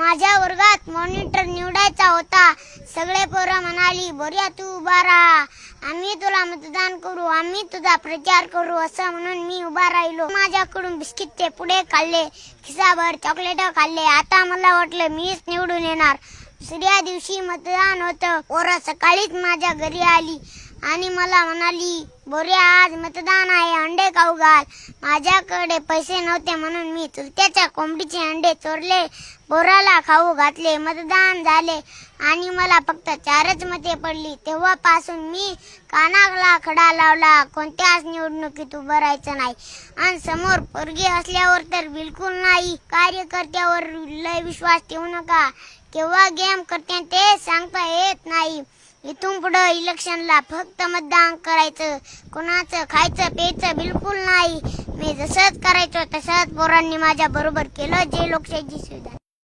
माझ्या वर्गात मॉनिटर निवडायचा होता. सगळे पोरं म्हणाली, बोऱ्या तू उभा राहा, आम्ही तुला मतदान करू, आम्ही तुझा प्रचार करू. असं म्हणून मी उभा राहिलो. माझ्याकडून बिस्किटचे पुडे खाल्ले, खिसाभर चॉकलेट खाल्ले. आता मला वाटलं मीच निवडून येणार. दुसऱ्या दिवशी मतदान होतं. पोरं सकाळीच माझ्या घरी आली आणि मला म्हणाली, बोऱ्या आज मतदान आहे, अंडे खाऊ घाल. माझ्याकडे पैसे नव्हते म्हणून मी चुलत्याच्या कोंबडीचे अंडे चोरले, बोराला खाऊ घातले. मतदान झाले आणि मला फक्त 4च मते पडली. तेव्हापासून मी कानाला खडा लावला, कोणत्याच निवडणुकीत उभं राहायचं नाही. आणि समोर पोरगी असल्यावर तर बिलकुल नाही. कार्यकर्त्यावर लय विश्वास ठेवू नका, केव्हा गेम करते ते सांगता येत नाही. इथून पुढे इलेक्शनला फक्त मतदान करायचं, कोणाचं खायचं प्यायचं बिलकुल नाही. मी जसंच करायचो तसंच पोरांनी माझ्या बरोबर केलं, जे लोकशाहीची सुविधा.